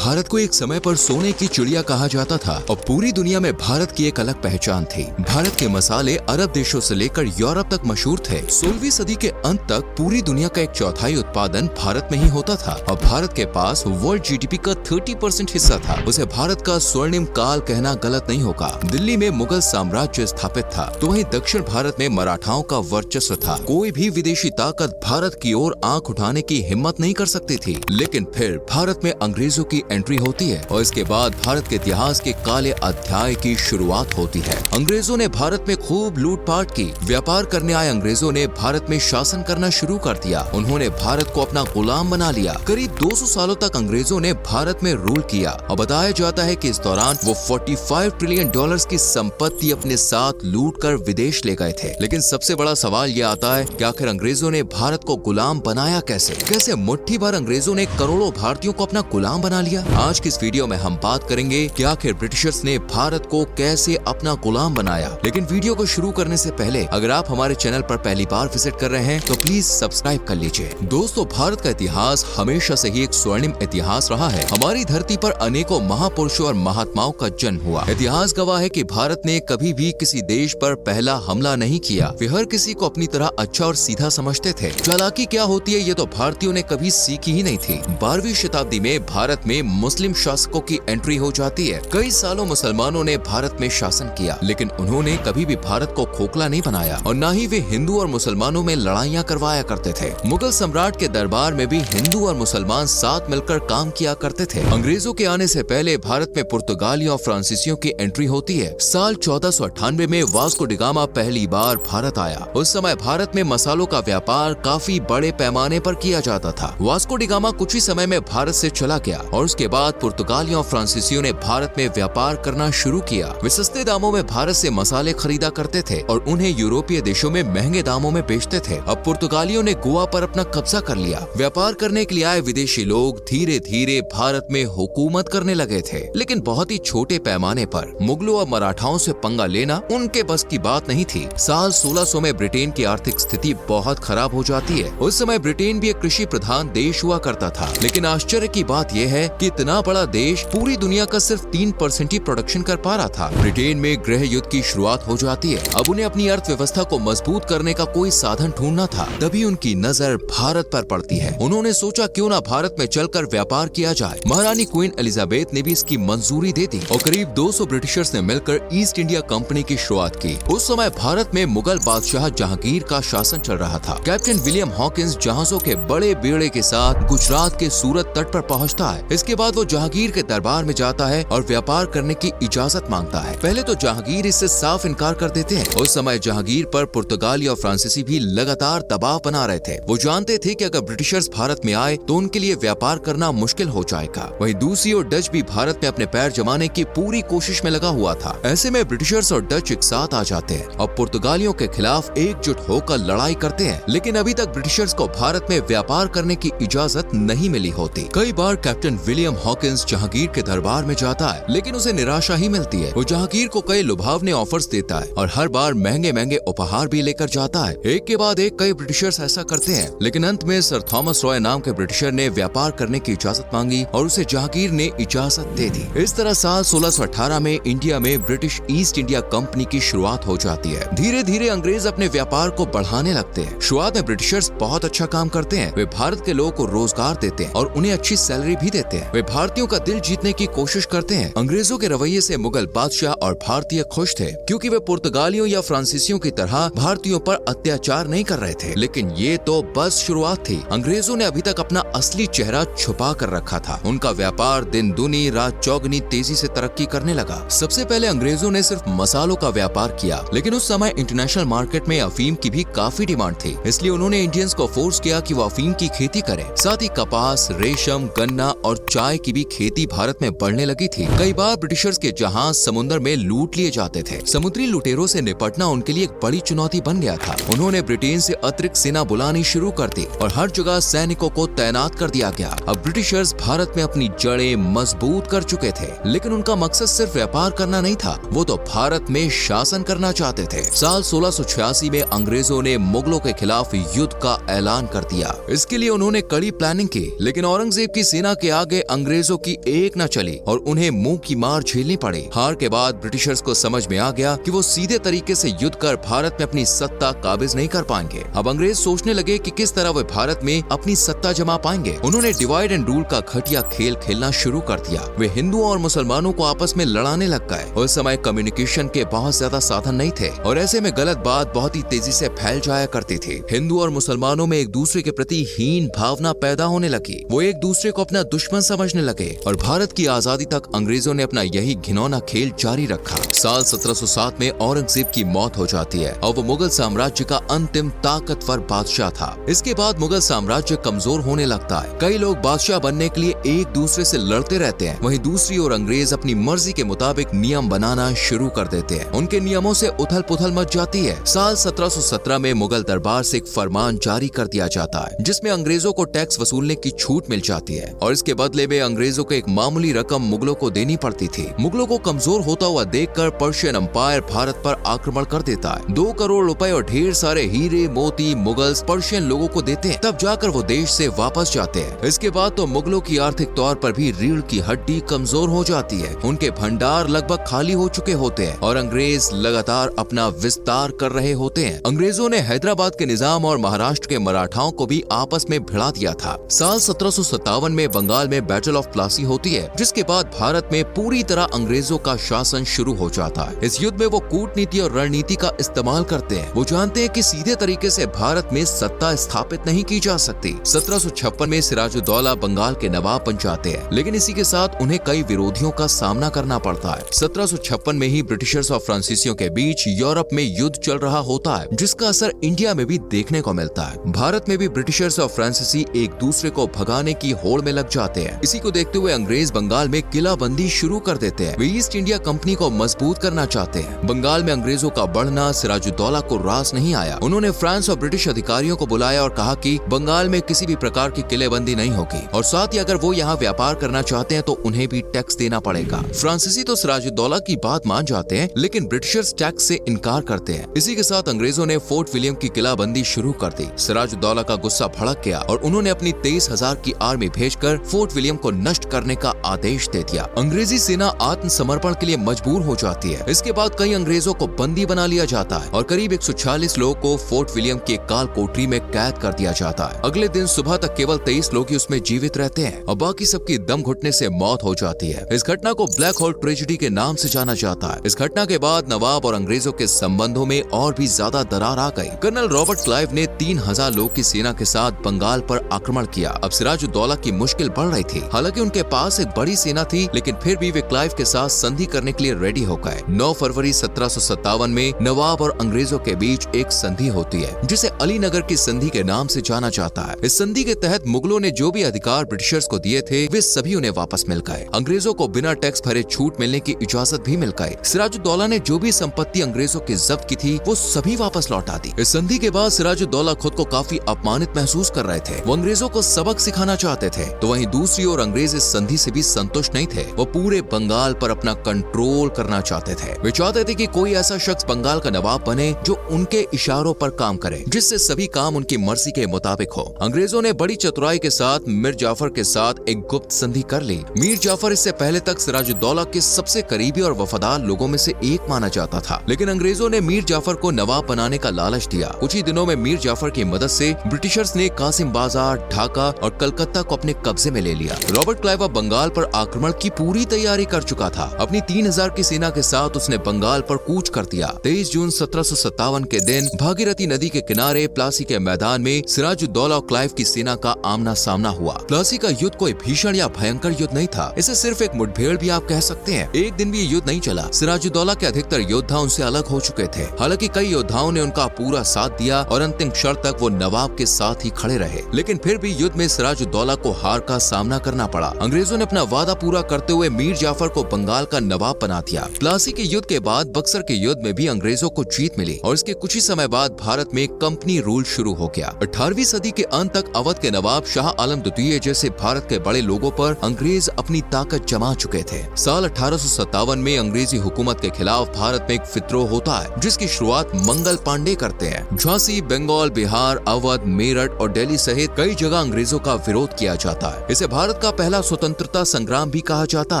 भारत को एक समय पर सोने की चिड़िया कहा जाता था और पूरी दुनिया में भारत की एक अलग पहचान थी। भारत के मसाले अरब देशों से लेकर यूरोप तक मशहूर थे। 16वीं सदी के अंत तक पूरी दुनिया का 1/4 उत्पादन भारत में ही होता था और भारत के पास वर्ल्ड जीडीपी का 30% हिस्सा था। उसे भारत का स्वर्णिम काल कहना गलत नहीं होगा। दिल्ली में मुगल साम्राज्य स्थापित था तो वहीं दक्षिण भारत में मराठाओं का वर्चस्व था। कोई भी विदेशी ताकत भारत की ओर आंख उठाने की हिम्मत नहीं कर सकती थी। लेकिन फिर भारत में अंग्रेजों की एंट्री होती है और इसके बाद भारत के इतिहास के काले अध्याय की शुरुआत होती है। अंग्रेजों ने भारत में खूब लूटपाट की। व्यापार करने आए अंग्रेजों ने भारत में शासन करना शुरू कर दिया। उन्होंने भारत को अपना गुलाम बना लिया। करीब 200 सालों तक अंग्रेजों ने भारत में रूल किया और बताया जाता है कि इस दौरान वो 45 ट्रिलियन डॉलर्स की संपत्ति अपने साथ लूट कर विदेश ले गए थे। लेकिन सबसे बड़ा सवाल ये आता है कि आखिर अंग्रेजों ने भारत को गुलाम बनाया कैसे मुट्ठी भर अंग्रेजों ने करोड़ों भारतीयों को अपना गुलाम बना लिया। आज की इस वीडियो में हम बात करेंगे कि आखिर ब्रिटिशर्स ने भारत को कैसे अपना गुलाम बनाया। लेकिन वीडियो को शुरू करने से पहले अगर आप हमारे चैनल पर पहली बार विजिट कर रहे हैं तो प्लीज सब्सक्राइब कर लीजिए। दोस्तों, भारत का इतिहास हमेशा से ही एक स्वर्णिम इतिहास रहा है। हमारी धरती पर अनेकों महापुरुषों और महात्माओं का जन्म हुआ। इतिहास गवाह है कि भारत ने कभी भी किसी देश पर पहला हमला नहीं किया। वे हर किसी को अपनी तरह अच्छा और सीधा समझते थे। चालाकी क्या होती है ये तो भारतीयों ने कभी सीखी ही नहीं थी। 12वीं शताब्दी में भारत में मुस्लिम शासकों की एंट्री हो जाती है। कई सालों मुसलमानों ने भारत में शासन किया लेकिन उन्होंने कभी भी भारत को खोखला नहीं बनाया और न ही वे हिंदू और मुसलमानों में लड़ाइयाँ करवाया करते थे। मुगल सम्राट के दरबार में भी हिंदू और मुसलमान साथ मिलकर काम किया करते थे। अंग्रेजों के आने से पहले भारत में पुर्तगालियों और फ्रांसीसियों की एंट्री होती है। साल 1498 में वास्को डी गामा पहली बार भारत आया। उस समय भारत में मसालों का व्यापार काफी बड़े पैमाने पर किया जाता था। वास्को डी गामा कुछ ही समय में भारत से चला गया और उसके बाद पुर्तगालियों और फ्रांसीसियों ने भारत में व्यापार करना शुरू किया। वे सस्ते दामों में भारत से मसाले खरीदा करते थे और उन्हें यूरोपीय देशों में महंगे दामों में बेचते थे। अब पुर्तगालियों ने गोवा पर अपना कब्जा कर लिया। व्यापार करने के लिए आए विदेशी लोग धीरे धीरे भारत में हुकूमत करने लगे थे, लेकिन बहुत ही छोटे पैमाने पर। मुगलों और मराठाओं से पंगा लेना उनके बस की बात नहीं थी। साल 1600 में ब्रिटेन की आर्थिक स्थिति बहुत खराब हो जाती है। उस समय ब्रिटेन भी एक कृषि प्रधान देश हुआ करता था, लेकिन आश्चर्य की बात यह है कि इतना बड़ा देश पूरी दुनिया का सिर्फ 3% ही प्रोडक्शन कर पा रहा था। ब्रिटेन में गृह युद्ध की शुरुआत हो जाती है। अब उन्हें अपनी अर्थव्यवस्था को मजबूत करने का कोई साधन ढूंढना था। तभी उनकी नजर भारत पर पड़ती है। उन्होंने सोचा क्यों ना भारत में चलकर व्यापार किया जाए। महारानी क्वीन एलिजाबेथ ने भी इसकी मंजूरी दे दी और करीब 200 ब्रिटिशर्स ने मिलकर ईस्ट इंडिया कंपनी की शुरुआत की। उस समय भारत में मुगल बादशाह जहांगीर का शासन चल रहा था। कैप्टन विलियम हॉकिंस जहाजों के बड़े बेड़े के साथ गुजरात के सूरत तट पर पहुंचता है। इसके बाद वो जहांगीर के दरबार में जाता है और व्यापार करने की इजाजत मांगता है। पहले तो जहांगीर इससे साफ इनकार कर देते हैं। उस समय जहांगीर पर पुर्तगाली और फ्रांसीसी भी लगातार दबाव बना रहे थे। वो जानते थे कि अगर ब्रिटिशर्स भारत में आए तो उनके लिए व्यापार करना मुश्किल हो जाएगा। वहीं दूसरी ओर डच भी भारत में अपने पैर जमाने की पूरी कोशिश में लगा हुआ था। ऐसे में ब्रिटिशर्स और डच एक साथ आ जाते हैं और पुर्तगालियों के खिलाफ एकजुट होकर लड़ाई करते हैं। लेकिन अभी तक ब्रिटिशर्स को भारत में व्यापार करने की इजाजत नहीं मिली होती। कई बार कैप्टन विलियम हॉकिंस जहांगीर के दरबार में जाता है लेकिन उसे निराशा ही मिलती है। वो जहांगीर को कई लुभावने ऑफर्स देता है और हर बार महंगे महंगे उपहार भी लेकर जाता है। एक के बाद एक कई ब्रिटिशर्स ऐसा करते हैं, लेकिन अंत में सर थॉमस रॉय नाम के ब्रिटिशर ने व्यापार करने की इजाजत मांगी और उसे जहांगीर ने इजाजत दे दी। इस तरह साल 1618 में इंडिया में ब्रिटिश ईस्ट इंडिया कंपनी की शुरुआत हो जाती है। धीरे धीरे अंग्रेज अपने व्यापार को बढ़ाने लगते हैं। शुरुआत में ब्रिटिशर्स बहुत अच्छा काम करते हैं। वे भारत के लोगों को रोजगार देते हैं और उन्हें अच्छी सैलरी भी देते हैं। वे भारतीयों का दिल जीतने की कोशिश करते हैं। अंग्रेजों के रवैये से मुगल बादशाह और भारतीय खुश थे क्योंकि वे पुर्तगालियों या फ्रांसीसियों की तरह भारतीयों पर अत्याचार नहीं कर रहे थे। लेकिन ये तो बस शुरुआत थी। अंग्रेजों ने अभी तक अपना असली चेहरा छुपा कर रखा था। उनका व्यापार दिन दुनी रात चौगनी तेजी से तरक्की करने लगा। सबसे पहले अंग्रेजों ने सिर्फ मसालों का व्यापार किया, लेकिन उस समय इंटरनेशनल मार्केट में अफीम की भी काफी डिमांड थी। इसलिए उन्होंने इंडियंस को फोर्स किया कि वो अफीम की खेती करें। साथ ही कपास, रेशम, गन्ना और चाय की भी खेती भारत में बढ़ने लगी थी। कई बार ब्रिटिशर्स के जहाज समुद्र में लूट लिए जाते थे। समुद्री लुटेरों से निपटना उनके लिए एक बड़ी चुनौती बन गया था। उन्होंने ब्रिटेन से अतिरिक्त सेना बुलानी शुरू कर दी और हर जगह सैनिकों को तैनात कर दिया गया। अब ब्रिटिशर्स भारत में अपनी जड़ें मजबूत कर चुके थे, लेकिन उनका मकसद सिर्फ व्यापार करना नहीं था, वो तो भारत में शासन करना चाहते थे। साल 1686 में अंग्रेजों ने मुगलों के खिलाफ युद्ध का ऐलान कर दिया। इसके लिए उन्होंने कड़ी प्लानिंग की, लेकिन औरंगजेब की सेना के आगे अंग्रेजों की एक न चली और उन्हें मुंह की मार झेलनी पड़ी। हार के बाद ब्रिटिशर्स को समझ में आ गया कि वो सीधे तरीके से युद्ध कर भारत में अपनी सत्ता काबिज नहीं कर पाएंगे। अब अंग्रेज सोचने लगे कि किस तरह वे भारत में अपनी सत्ता जमा पाएंगे। उन्होंने डिवाइड एंड रूल का घटिया खेल खेलना शुरू कर दिया। वे हिंदुओं और मुसलमानों को आपस में लड़ाने लग गए। उस समय कम्युनिकेशन के बहुत ज्यादा साधन नहीं थे और ऐसे में गलत बात बहुत ही तेजी से फैल जाया करती थी। हिंदू और मुसलमानों में एक दूसरे के प्रति हीन भावना पैदा होने लगी। वो एक दूसरे को अपना दुश्मन समझने लगे और भारत की आजादी तक अंग्रेजों ने अपना यही घिनौना खेल जारी रखा। साल 1707 में औरंगजेब की मौत हो जाती है और वो मुगल साम्राज्य का अंतिम ताकतवर बादशाह था। इसके बाद मुगल साम्राज्य कमजोर होने लगता है। कई लोग बादशाह बनने के लिए एक दूसरे से लड़ते रहते हैं। वहीं दूसरी ओर अंग्रेज अपनी मर्जी के मुताबिक नियम बनाना शुरू कर देते हैं। उनके नियमों से उथल पुथल मच जाती है। साल 1717 में मुगल दरबार से एक फरमान जारी कर दिया जाता है जिसमें अंग्रेजों को टैक्स वसूलने की छूट मिल जाती है और इसके बदले में अंग्रेजों को एक मामूली रकम मुगलों को देनी पड़ती थी। मुगलों को कमजोर होता हुआ देखकर पर्शियन एम्पायर भारत पर आक्रमण कर देता है। 2 करोड़ रुपए और ढेर सारे हीरे मोती मुगल्स पर्शियन लोगों को देते हैं। तब जाकर वो देश से वापस जाते हैं। इसके बाद तो मुगलों की आर्थिक तौर पर भी रीढ़ की हड्डी कमजोर हो जाती है। उनके भंडार लगभग खाली हो चुके होते हैं और अंग्रेज लगातार अपना विस्तार कर रहे होते हैं। अंग्रेजों ने हैदराबाद के निजाम और महाराष्ट्र के मराठाओं को भी आपस में भिड़ा दिया था। साल 1757 में बंगाल में बैटल ऑफ प्लासी होती है जिसके बाद भारत में पूरी तरह अंग्रेजों का शासन शुरू हो जाता है। इस युद्ध में वो कूटनीति और रणनीति का इस्तेमाल करते हैं। वो जानते हैं कि सीधे तरीके से भारत में सत्ता स्थापित नहीं की जा सकती। 1756 में सिराजुद्दौला बंगाल के नवाब बन जाते हैं लेकिन इसी के साथ उन्हें कई विरोधियों का सामना करना पड़ता है। 1756 में ही ब्रिटिशर्स और फ्रांसीसियों के बीच यूरोप में युद्ध चल रहा होता है जिसका असर इंडिया में भी देखने को मिलता है। भारत में भी ब्रिटिशर्स और फ्रांसीसी एक दूसरे को भगाने की होड़ में लग जाते हैं। इसी को देखते हुए अंग्रेज बंगाल में किलाबंदी शुरू कर देते हैं। वे ईस्ट इंडिया कंपनी को मजबूत करना चाहते हैं। बंगाल में अंग्रेजों का बढ़ना सिराजुद्दौला को रास नहीं आया। उन्होंने फ्रांस और ब्रिटिश अधिकारियों को बुलाया और कहा कि बंगाल में किसी भी प्रकार की किलेबंदी नहीं होगी और साथ ही अगर वो यहाँ व्यापार करना चाहते हैं तो उन्हें भी टैक्स देना पड़ेगा। फ्रांसीसी तो सिराजुद्दौला की बात मान जाते हैं लेकिन ब्रिटिशर्स टैक्स से इनकार करते हैं। इसी के साथ अंग्रेजों ने फोर्ट विलियम की किलाबंदी शुरू कर दी। सिराजुद्दौला का गुस्सा भड़क गया और उन्होंने अपनी 23,000 की आर्मी भेजकर फोर्ट विलियम को नष्ट करने का आदेश दे दिया। अंग्रेजी सेना आत्मसमर्पण के लिए मजबूर हो जाती है। इसके बाद कई अंग्रेजों को बंदी बना लिया जाता है और करीब 140 लोगों को फोर्ट विलियम की काल कोठरी में कैद कर दिया जाता है। अगले दिन सुबह तक केवल 23 लोग ही उसमें जीवित रहते हैं और बाकी सबकी दम घुटने से मौत हो जाती है। इस घटना को ब्लैक होल ट्रेजेडी के नाम से जाना जाता है। इस घटना के बाद नवाब और अंग्रेजों के संबंधों में और भी ज्यादा दरार आ गई। कर्नल रॉबर्ट क्लाइव ने 3,000 लोग की सेना के साथ बंगाल पर आक्रमण किया। अब सिराजुद्दौला की मुश्किल बढ़ रही थी। हालांकि उनके पास एक बड़ी सेना थी लेकिन फिर भी वे क्लाइव के साथ संधि करने के लिए रेडी हो गए। 9 फरवरी 1757 में नवाब और अंग्रेजों के बीच एक संधि होती है जिसे अलीनगर की संधि के नाम से जाना जाता है। इस संधि के तहत मुगलों ने जो भी अधिकार ब्रिटिशर्स को दिए थे वे सभी उन्हें वापस मिल गए। अंग्रेजों को बिना टैक्स भरे छूट मिलने की इजाजत भी मिल गई। सिराजुद्दौला ने जो भी संपत्ति अंग्रेजों की जब्त की थी वो सभी वापस लौटा दी। इस संधि के बाद सिराजुद्दौला खुद को काफी अपमानित महसूस कर रहे थे। वो अंग्रेजों को सबक सिखाना चाहते थे तो वहीं दूसरी ओर अंग्रेज इस संधि से भी संतुष्ट नहीं थे। वो पूरे बंगाल पर अपना कंट्रोल करना चाहते थे। वे चाहते थे कि कोई ऐसा शख्स बंगाल का नवाब बने जो उनके इशारों पर काम करे, जिससे सभी काम उनकी मर्जी के मुताबिक हो। अंग्रेजों ने बड़ी चतुराई के साथ मीर जाफर के साथ एक गुप्त संधि कर ली। मीर जाफर इससे पहले तक सिराजुद्दौला के सबसे करीबी और वफादार लोगों में से एक माना जाता था, लेकिन अंग्रेजों ने मीर जाफर को नवाब बनाने का लालच दिया। कुछ ही दिनों में मीर जाफर की मदद से ब्रिटिशर्स ने कासिम बाजार, ढाका और कलकत्ता को अपने कब्जे में ले लिया। रॉबर्ट क्लाइव बंगाल पर आक्रमण की पूरी तैयारी कर चुका था। अपनी 3,000 की सेना के साथ उसने बंगाल पर कूच कर दिया। 23 जून 1757 के दिन भागीरथी नदी के किनारे प्लासी के मैदान में सिराजुद्दौला और क्लाइव की सेना का आमना सामना हुआ। प्लासी का युद्ध कोई भीषण या भयंकर युद्ध नहीं था, इसे सिर्फ एक मुठभेड़ भी आप कह सकते हैं। एक दिन भी ये युद्ध नहीं चला। सिराजुद्दौला के अधिकतर योद्धा उनसे अलग हो चुके थे। हालांकि कई योद्धाओं ने उनका पूरा साथ दिया और अंतिम क्षण तक वो नवाब के साथ ही खड़े रहे, लेकिन फिर भी युद्ध में सिराजुद्दौला को हार का सामना करना पड़ा। अंग्रेजों ने अपना वादा पूरा करते हुए मीर जाफर को बंगाल का नवाब बना दिया। प्लासी के युद्ध के बाद बक्सर के युद्ध में भी अंग्रेजों को जीत मिली और इसके कुछ ही समय बाद भारत में कंपनी रूल शुरू हो गया। 18वीं सदी के अंत तक अवध के नवाब शाह आलम द्वितीय जैसे भारत के बड़े लोगों पर अंग्रेज अपनी ताकत जमा चुके थे। साल 1857 में अंग्रेजी हुकूमत के खिलाफ भारत में एक विद्रोह होता है जिसकी शुरुआत मंगल पांडे करते हैं। झांसी, बंगाल, बिहार, अवध, मेरठ और दिल्ली सहित कई जगह अंग्रेजों का विरोध किया जाता है। इसे भारत का पहला स्वतंत्रता संग्राम भी कहा जाता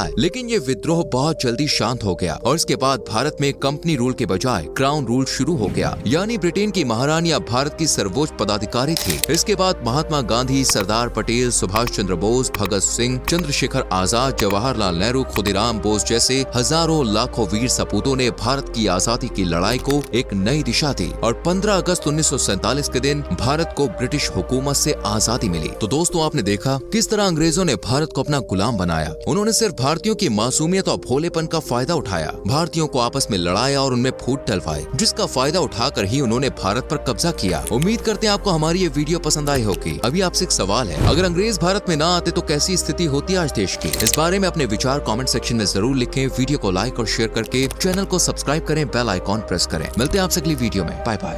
है। लेकिन ये विद्रोह बहुत जल्दी शांत हो गया और इसके बाद भारत में कंपनी रूल के बजाय क्राउन रूल शुरू हो गया, यानी ब्रिटेन की महारानी अब भारत की सर्वोच्च पदाधिकारी थी। इसके बाद महात्मा गांधी, सरदार पटेल, सुभाष चंद्र बोस, भगत सिंह, चंद्रशेखर आजाद, जवाहरलाल नेहरू, खुदीराम बोस जैसे हजारों लाखों वीर सपूतों ने भारत की आजादी की लड़ाई को एक नई दिशा दी और 15 अगस्त 1947 के दिन भारत को ब्रिटिश हुकूमत से आजादी मिली। तो दोस्तों, आपने देखा किस तरह अंग्रेजों ने भारत को अपना गुलाम बनाया। उन्होंने सिर्फ भारतीयों की मासूमियत और भोलेपन का फायदा उठाया, भारतीयों को आपस में लड़ाया और उनमें फूट डलवाए, जिसका फायदा उठाकर ही उन्होंने भारत पर कब्जा किया। उम्मीद करते हैं आपको हमारी ये वीडियो पसंद आई होगी। अभी आपसे एक सवाल है, अगर अंग्रेज भारत में ना आते तो कैसी स्थिति होती आज देश की? इस बारे में अपने विचार कमेंट सेक्शन में जरूर लिखें। वीडियो को लाइक और शेयर करके चैनल को सब्सक्राइब करें, बेल आइकॉन प्रेस करें। मिलते हैं आपसे अगली वीडियो में। Bye bye.